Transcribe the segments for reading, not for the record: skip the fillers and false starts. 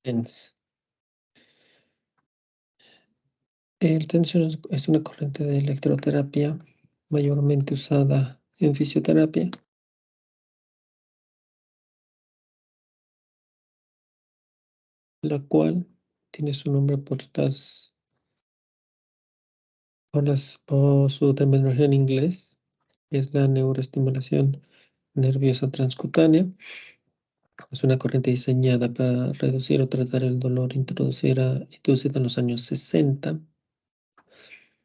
TENS. El tensión es una corriente de electroterapia mayormente usada en fisioterapia. La cual tiene su nombre por su terminología en inglés, es la neuroestimulación nerviosa transcutánea. Es una corriente diseñada para reducir o tratar el dolor introducida en los años 60.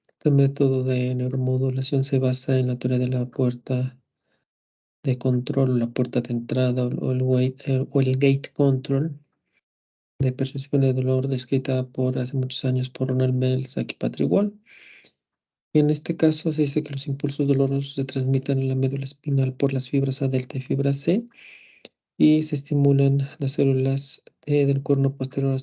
Este método de neuromodulación se basa en la teoría de la puerta de control, la puerta de entrada o el gate control de percepción de dolor descrita por hace muchos años por Ronald Belzac y Patrick Wall. En este caso se dice que los impulsos dolorosos se transmiten a la médula espinal por las fibras A delta y fibra C y se estimulan las células del cuerno posterior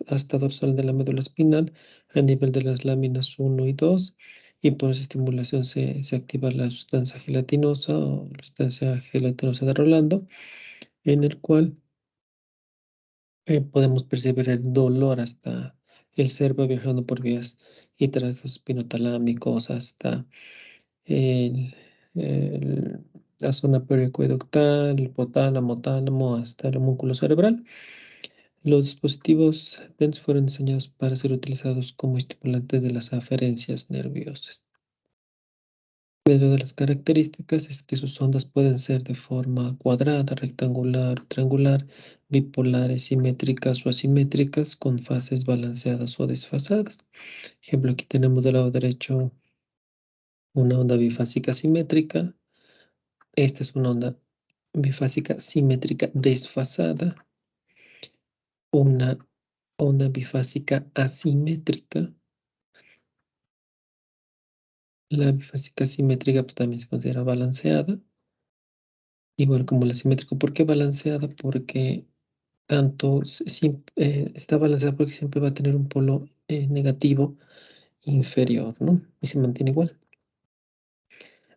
hasta dorsal de la médula espinal a nivel de las láminas 1 y 2, y por esa estimulación se activa la sustancia gelatinosa o la sustancia gelatinosa de Rolando, en el cual podemos percibir el dolor hasta el cerebro, viajando por vías y tractos espinotalámicos hasta el, la zona periacueductal, el hipotálamo, tálamo, hasta el músculo cerebral. Los dispositivos TENS fueron diseñados para ser utilizados como estimulantes de las aferencias nerviosas. Pero de las características es que sus ondas pueden ser de forma cuadrada, rectangular, triangular, bipolares, simétricas o asimétricas, con fases balanceadas o desfasadas. Ejemplo, aquí tenemos del lado derecho una onda bifásica simétrica. Esta es una onda bifásica simétrica desfasada. Una onda bifásica asimétrica. La bifásica simétrica pues, también se considera balanceada, igual como la simétrica. ¿Por qué balanceada? Porque está balanceada porque siempre va a tener un polo negativo inferior, ¿no? Y se mantiene igual.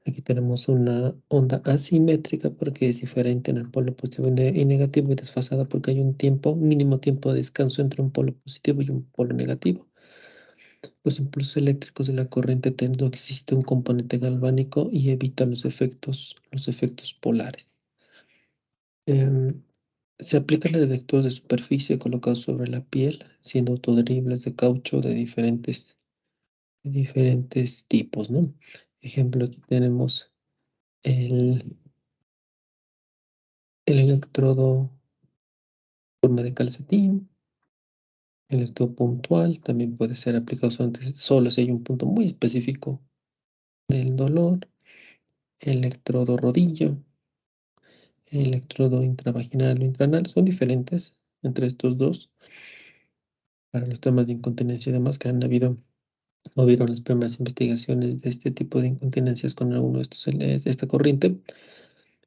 Aquí tenemos una onda asimétrica porque es diferente en el polo positivo y negativo, y desfasada porque hay un mínimo tiempo de descanso entre un polo positivo y un polo negativo. Los impulsos eléctricos de la corriente TENS no existe un componente galvánico y evita los efectos polares. Se aplican los detectores de superficie colocados sobre la piel, siendo autoadheribles de caucho de diferentes tipos, ¿no? Ejemplo, aquí tenemos el electrodo en forma de calcetín. El electrodo puntual también puede ser aplicado solo si hay un punto muy específico del dolor. Electrodo rodillo, electrodo intravaginal o intranal, son diferentes entre estos dos para los temas de incontinencia y demás, que han habido o vieron las primeras investigaciones de este tipo de incontinencias con alguno de esta corriente,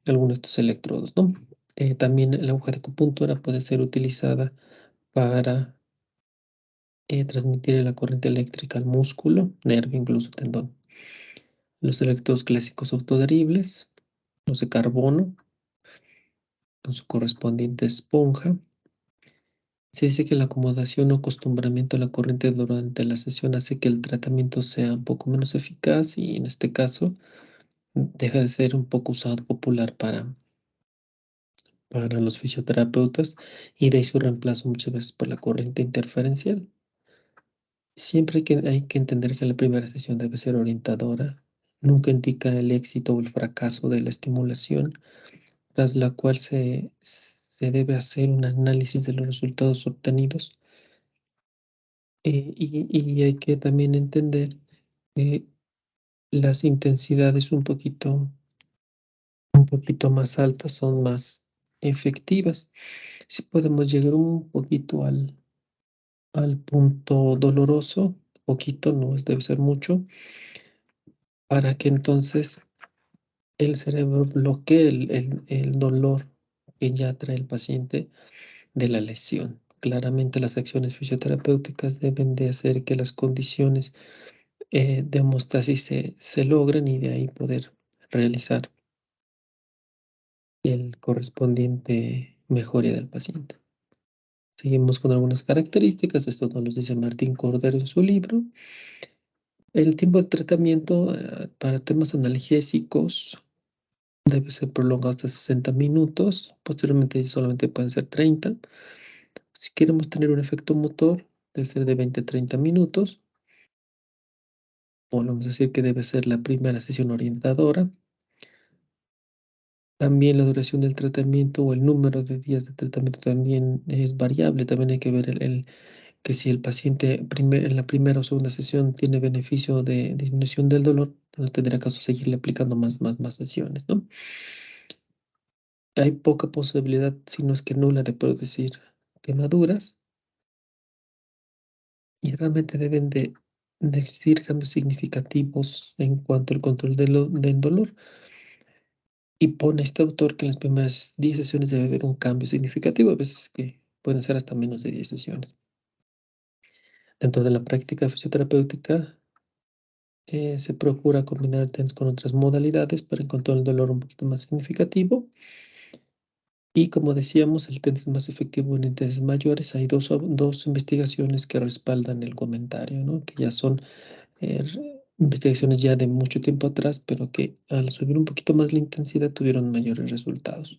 algunos de estos electrodos, ¿no? También la aguja de acupuntura puede ser utilizada para transmitir la corriente eléctrica al músculo, nervio, incluso tendón. Los electrodos clásicos autoadheribles, los de carbono, con su correspondiente esponja. Se dice que la acomodación o acostumbramiento a la corriente durante la sesión hace que el tratamiento sea un poco menos eficaz, y en este caso deja de ser un poco usado popular para los fisioterapeutas, y de ahí su reemplazo muchas veces por la corriente interferencial. Siempre hay que entender que la primera sesión debe ser orientadora, nunca indica el éxito o el fracaso de la estimulación, tras la cual se debe hacer un análisis de los resultados obtenidos. Y hay que también entender que las intensidades un poquito más altas son más efectivas. Si podemos llegar un poquito al punto doloroso, poquito, no debe ser mucho, para que entonces el cerebro bloquee el dolor que ya trae el paciente de la lesión. Claramente las acciones fisioterapéuticas deben de hacer que las condiciones de homeostasis se logren, y de ahí poder realizar el correspondiente mejoría del paciente. Seguimos con algunas características, esto nos lo dice Martín Cordero en su libro. El tiempo de tratamiento para temas analgésicos debe ser prolongado hasta 60 minutos, posteriormente solamente pueden ser 30. Si queremos tener un efecto motor, debe ser de 20 a 30 minutos. Volvemos a decir que debe ser la primera sesión orientadora. También la duración del tratamiento o el número de días de tratamiento también es variable. También hay que ver que si el paciente en la primera o segunda sesión tiene beneficio de disminución del dolor, no tendrá caso seguirle aplicando más sesiones, ¿no? Hay poca posibilidad, si no es que nula, de producir quemaduras y realmente deben de existir cambios significativos en cuanto al control del dolor. Y pone este autor que en las primeras 10 sesiones debe haber un cambio significativo, a veces que pueden ser hasta menos de 10 sesiones. Dentro de la práctica fisioterapéutica se procura combinar el TENS con otras modalidades para encontrar el dolor un poquito más significativo. Y como decíamos, el TENS es más efectivo en intensidades mayores. Hay dos investigaciones que respaldan el comentario, ¿no? Que ya son investigaciones ya de mucho tiempo atrás, pero que al subir un poquito más la intensidad tuvieron mayores resultados.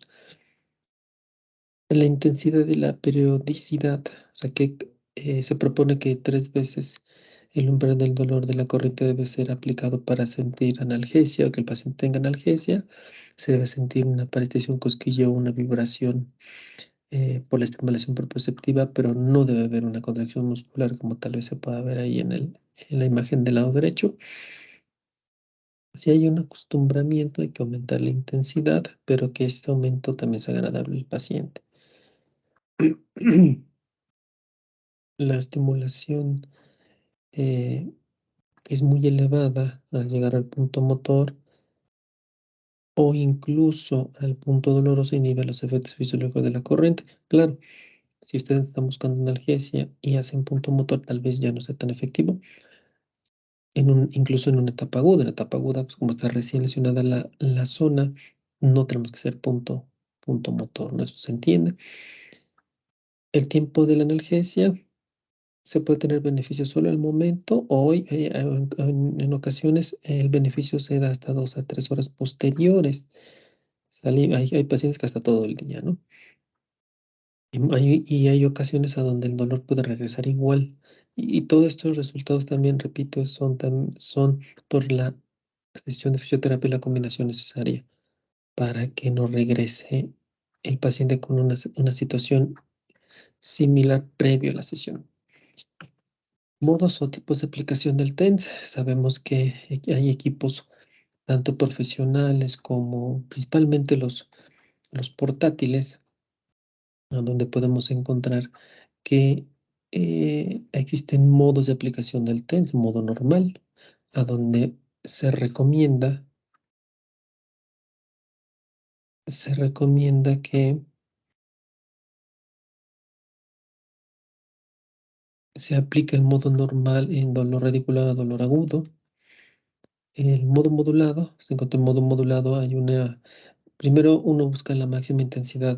La intensidad y la periodicidad, o sea que se propone que 3 veces el umbral del dolor de la corriente debe ser aplicado para sentir analgesia o que el paciente tenga analgesia. Se debe sentir una parestesia, un cosquillo, una vibración por la estimulación proprioceptiva, pero no debe haber una contracción muscular como tal vez se pueda ver ahí en la imagen del lado derecho. Si hay un acostumbramiento, hay que aumentar la intensidad, pero que este aumento también sea agradable al paciente. La estimulación es muy elevada al llegar al punto motor o incluso al punto doloroso inhibe los efectos fisiológicos de la corriente. Claro, si ustedes están buscando analgesia y hacen punto motor, tal vez ya no sea tan efectivo. Incluso en una etapa aguda. En la etapa aguda, pues como está recién lesionada la zona, no tenemos que hacer punto motor, ¿no? Eso se entiende. El tiempo de la analgesia se puede tener beneficio solo al momento o hoy, en ocasiones el beneficio se da hasta 2 a 3 horas posteriores. Hay pacientes que hasta todo el día, ¿no? Y hay ocasiones a donde el dolor puede regresar igual. Y todos estos resultados también, repito, son por la sesión de fisioterapia y la combinación necesaria para que no regrese el paciente con una situación similar previo a la sesión. Modos o tipos de aplicación del TENS. Sabemos que hay equipos tanto profesionales como principalmente los portátiles, a donde podemos encontrar que existen modos de aplicación del TENS, modo normal, a donde se recomienda que se aplique el modo normal en dolor radicular o dolor agudo. El modo modulado, se encuentra el modo modulado, primero uno busca la máxima intensidad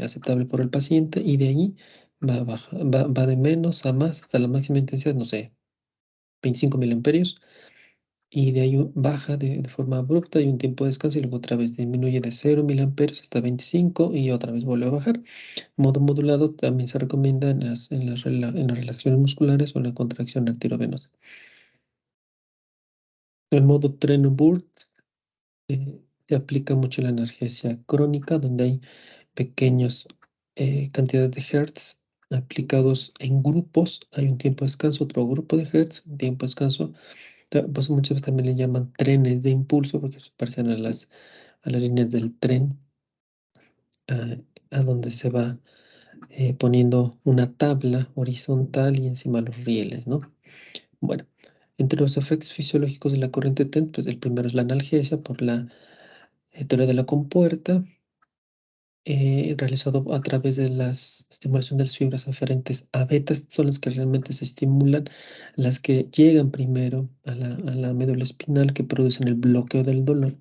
aceptable por el paciente y de ahí va de menos a más hasta la máxima intensidad, no sé, 25 miliamperios, y de ahí baja de forma abrupta y un tiempo de descanso y luego otra vez disminuye de 0 miliamperios hasta 25 y otra vez vuelve a bajar. Modo modulado también se recomienda en las relajaciones musculares o en la contracción arteriovenosa. El modo Treno Burst se aplica mucho la analgesia crónica, donde hay pequeñas cantidades de hertz aplicados en grupos. Hay un tiempo de descanso, otro grupo de hertz, un tiempo de descanso. Pues muchas veces también le llaman trenes de impulso porque se parecen a las líneas del tren, a donde se va poniendo una tabla horizontal y encima los rieles, ¿no? Bueno, entre los efectos fisiológicos de la corriente TENS, pues el primero es la analgesia por la teoría de la compuerta, realizado a través de la estimulación de las fibras aferentes a betas, son las que realmente se estimulan, las que llegan primero a la médula espinal, que producen el bloqueo del dolor,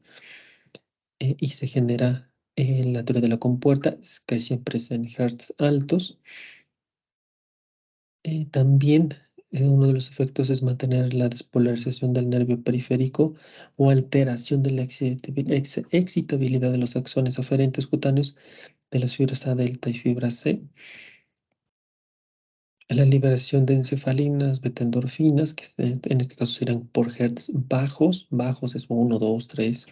y se genera la teoría de la compuerta, que siempre es en hertz altos. También uno de los efectos es mantener la despolarización del nervio periférico o alteración de la excitabilidad de los axones aferentes cutáneos de las fibras A delta y fibra C. La liberación de encefalinas, beta-endorfinas, que en este caso serán por hertz bajos. Bajos es 1, 2, 3,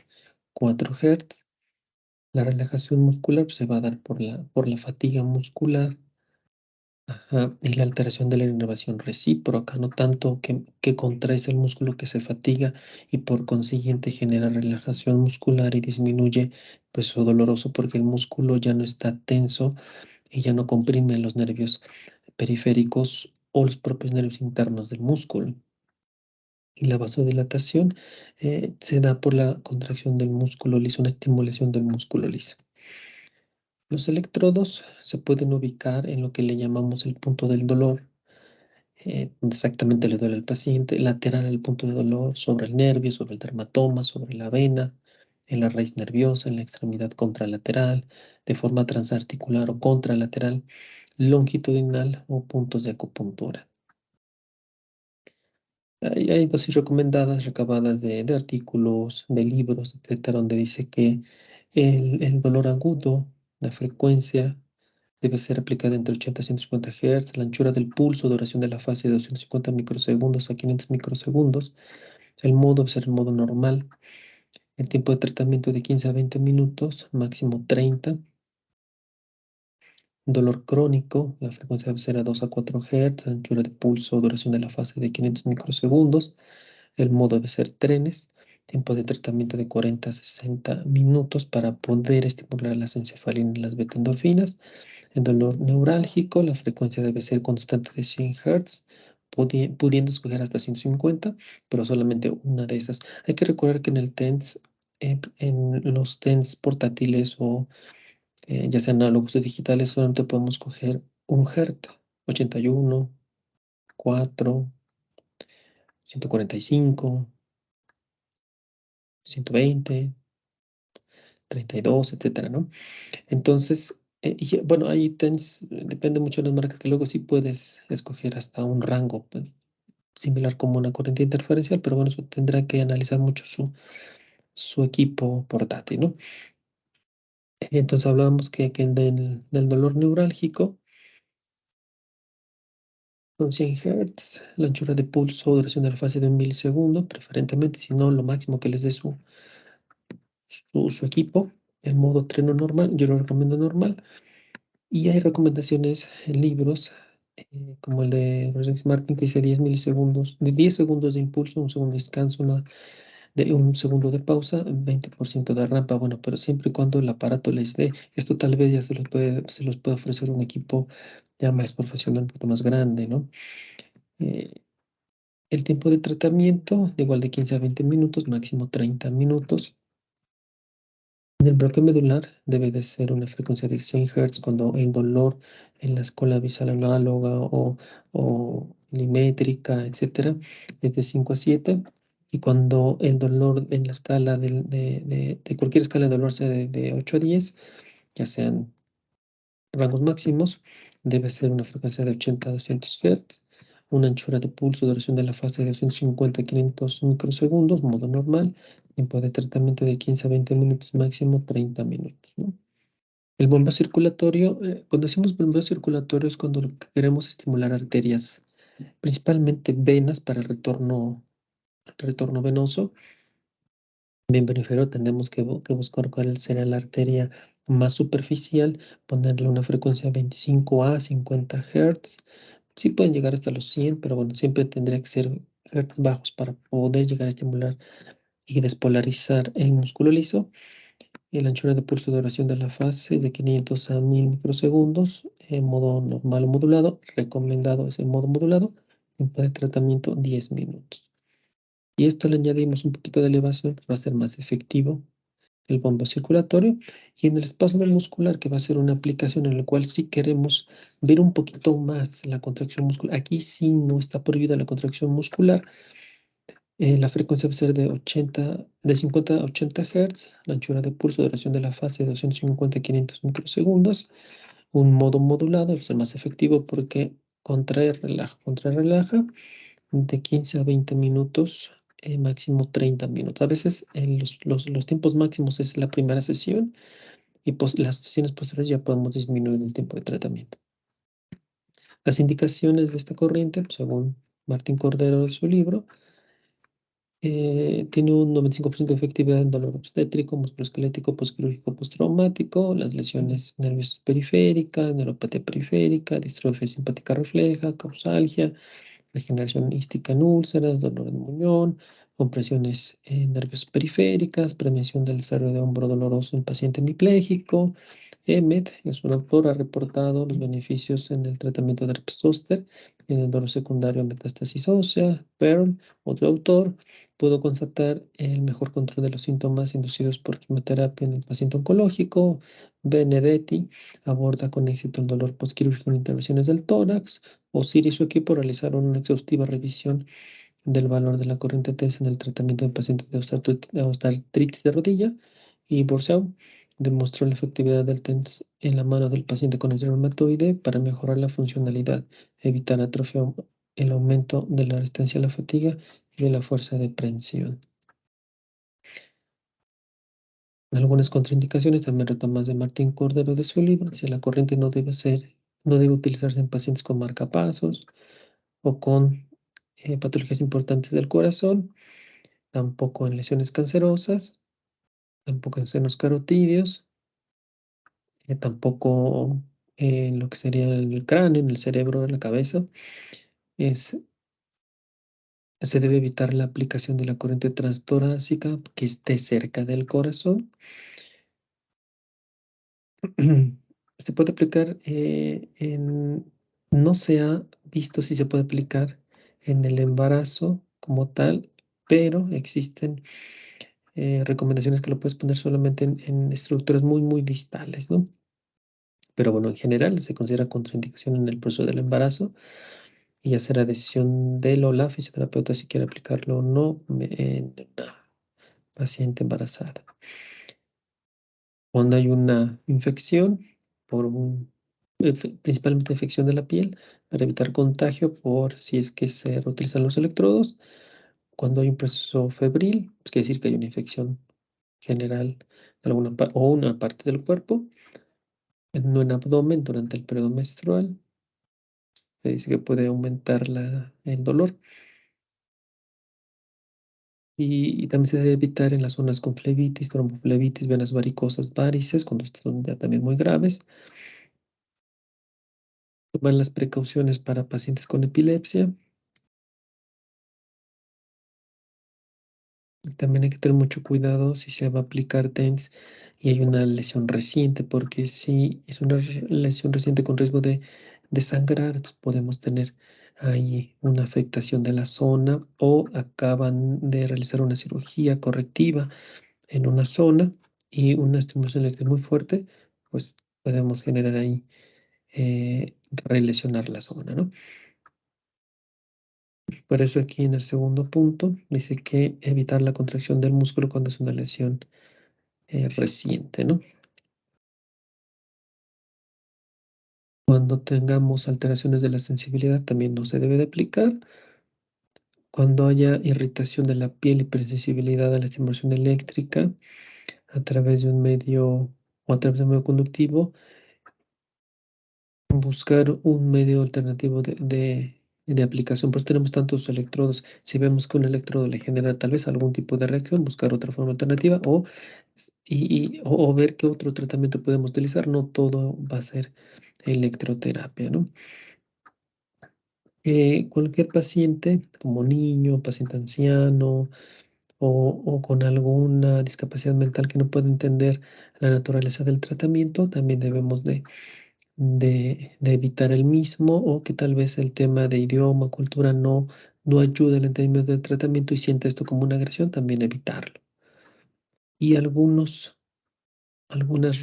4 hertz. La relajación muscular pues, se va a dar por la fatiga muscular. Ajá, y la alteración de la inervación recíproca, no tanto que contraes el músculo que se fatiga y por consiguiente genera relajación muscular y disminuye pues lo doloroso porque el músculo ya no está tenso y ya no comprime los nervios periféricos o los propios nervios internos del músculo. Y la vasodilatación se da por la contracción del músculo liso, una estimulación del músculo liso. Los electrodos se pueden ubicar en lo que le llamamos el punto del dolor, donde exactamente le duele al paciente, lateral al punto de dolor, sobre el nervio, sobre el dermatoma, sobre la vena, en la raíz nerviosa, en la extremidad contralateral, de forma transarticular o contralateral, longitudinal o puntos de acupuntura. Hay dosis recomendadas recabadas de artículos, de libros, etcétera, donde dice que el dolor agudo, la frecuencia, debe ser aplicada entre 80 y 150 Hz, la anchura del pulso, duración de la fase de 250 microsegundos a 500 microsegundos, el modo debe ser el modo normal, el tiempo de tratamiento de 15 a 20 minutos, máximo 30. Dolor crónico, la frecuencia debe ser a 2 a 4 Hz, anchura de pulso, duración de la fase de 500 microsegundos. El modo debe ser trenes, tiempo de tratamiento de 40 a 60 minutos para poder estimular las encefalinas y las beta-endorfinas. El dolor neurálgico, la frecuencia debe ser constante de 100 Hz, pudiendo escoger hasta 150, pero solamente una de esas. Hay que recordar que en el TENS, en los TENS portátiles o ya sean análogos o digitales, solamente podemos coger un Hz, 81, 4, 145, 120, 32, etcétera, ¿no? Entonces, y, bueno, ahí depende mucho de las marcas que luego sí puedes escoger hasta un rango pues, similar como una corriente interferencial, pero bueno, eso tendrá que analizar mucho su equipo portátil, ¿no? Entonces hablábamos que del dolor neurálgico son 100 Hz, la anchura de pulso, duración de la fase de un milisegundo, preferentemente, si no, lo máximo que les dé su equipo, el modo treno normal, yo lo recomiendo normal. Y hay recomendaciones en libros, como el de Rex Martin, que dice 10 milisegundos, de 10 segundos de impulso, un segundo de descanso, de un segundo de pausa, 20% de rampa. Bueno, pero siempre y cuando el aparato les dé, esto tal vez ya se los puede ofrecer un equipo ya más profesional, un poco más grande, ¿no? Eh, el tiempo de tratamiento, de igual de 15 a 20 minutos, máximo 30 minutos. En el bloque medular debe de ser una frecuencia de 100 Hz cuando el dolor en la escala visual análoga o milimétrica, etcétera, es de 5 a 7. Y cuando el dolor en la escala de cualquier escala de dolor sea de 8 a 10, ya sean rangos máximos, debe ser una frecuencia de 80 a 200 Hz, una anchura de pulso, duración de la fase de 250 a 500 microsegundos, modo normal, tiempo de tratamiento de 15 a 20 minutos, máximo 30 minutos, ¿no? El bombeo circulatorio, cuando decimos bombeo circulatorio es cuando lo que queremos estimular arterias, principalmente venas para el retorno venoso. Miembro inferior tenemos que buscar cuál será la arteria más superficial, ponerle una frecuencia 25 a 50 Hz. Sí pueden llegar hasta los 100, pero bueno, siempre tendría que ser Hz bajos para poder llegar a estimular y despolarizar el músculo liso. Y la anchura de pulso de duración de la fase es de 500 a 1000 microsegundos, en modo normal o modulado. Recomendado es el modo modulado. Tiempo de tratamiento 10 minutos. Y esto le añadimos un poquito de elevación, va a ser más efectivo el bombeo circulatorio. Y en el espasmo muscular, que va a ser una aplicación en la cual sí queremos ver un poquito más la contracción muscular. Aquí sí no está prohibida la contracción muscular. La frecuencia va a ser de 50 a 80 Hz, la anchura de pulso, duración de la fase de 250 a 500 microsegundos. Un modo modulado, va a ser más efectivo porque contrae, relaja, contrae, relaja, de 15 a 20 minutos, máximo 30 minutos. A veces los tiempos máximos es la primera sesión y las sesiones posteriores ya podemos disminuir el tiempo de tratamiento. Las indicaciones de esta corriente, pues, según Martín Cordero en su libro, tiene un 95% de efectividad en dolor obstétrico, musculoesquelético, postquirúrgico, postraumático, las lesiones nerviosas periféricas, neuropatía periférica, distrofia simpática refleja, causalgia, regeneración ística en úlceras, dolor en muñón, compresiones nerviosas periféricas, prevención del desarrollo de hombro doloroso en paciente hemipléjico. Emmet, es un autor, ha reportado los beneficios en el tratamiento de herpes zóster en el dolor secundario a metástasis ósea. Pearl, otro autor, pudo constatar el mejor control de los síntomas inducidos por quimioterapia en el paciente oncológico. Benedetti aborda con éxito el dolor postquirúrgico en intervenciones del tórax. Osiris y su equipo realizaron una exhaustiva revisión del valor de la corriente tensa en el tratamiento de pacientes de osteoartritis de rodilla, y Borsau demostró la efectividad del TENS en la mano del paciente con el reumatoide para mejorar la funcionalidad, evitar atrofia, el aumento de la resistencia a la fatiga y de la fuerza de prensión. Algunas contraindicaciones también retomadas de Martín Cordero de su libro: si la corriente no debe utilizarse en pacientes con marcapasos o con patologías importantes del corazón, tampoco en lesiones cancerosas, tampoco en senos carotídeos, tampoco en lo que sería el cráneo, en el cerebro, en la cabeza. Se debe evitar la aplicación de la corriente transtorácica que esté cerca del corazón. Se puede aplicar no se ha visto si se puede aplicar en el embarazo como tal, pero existen recomendaciones que lo puedes poner solamente en estructuras muy, muy distales, ¿no? Pero bueno, en general se considera contraindicación en el proceso del embarazo y ya será decisión del o la fisioterapeuta si quiere aplicarlo o no en una paciente embarazada. Cuando hay una infección, principalmente infección de la piel, para evitar contagio por si es que se reutilizan los electrodos. Cuando hay un proceso febril, es quiere decir que hay una infección general de alguna o una parte del cuerpo. No en abdomen durante el periodo menstrual. Se dice que puede aumentar el dolor. Y también se debe evitar en las zonas con flebitis, tromboflebitis, venas varicosas, varices, cuando son ya también muy graves. Tomar las precauciones para pacientes con epilepsia. Y también hay que tener mucho cuidado si se va a aplicar TENS y hay una lesión reciente, porque si es una lesión reciente con riesgo de sangrar, podemos tener ahí una afectación de la zona, o acaban de realizar una cirugía correctiva en una zona y una estimulación eléctrica muy fuerte, pues podemos generar ahí, relesionar la zona, ¿no? Por eso aquí en el segundo punto dice que evitar la contracción del músculo cuando es una lesión reciente, ¿no? Cuando tengamos alteraciones de la sensibilidad también no se debe de aplicar. Cuando haya irritación de la piel, hipersensibilidad a la estimulación eléctrica a través de un medio o a través de un medio conductivo, buscar un medio alternativo de aplicación. Por eso tenemos tantos electrodos. Si vemos que un electrodo le genera tal vez algún tipo de reacción, buscar otra forma alternativa o ver qué otro tratamiento podemos utilizar. No todo va a ser electroterapia, ¿no? Cualquier paciente, como niño, paciente anciano o con alguna discapacidad mental que no pueda entender la naturaleza del tratamiento, también debemos de evitar el mismo, o que tal vez el tema de idioma, cultura no ayude al entendimiento del tratamiento y sienta esto como una agresión, también evitarlo. Y algunas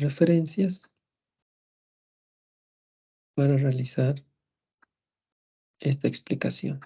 referencias para realizar esta explicación.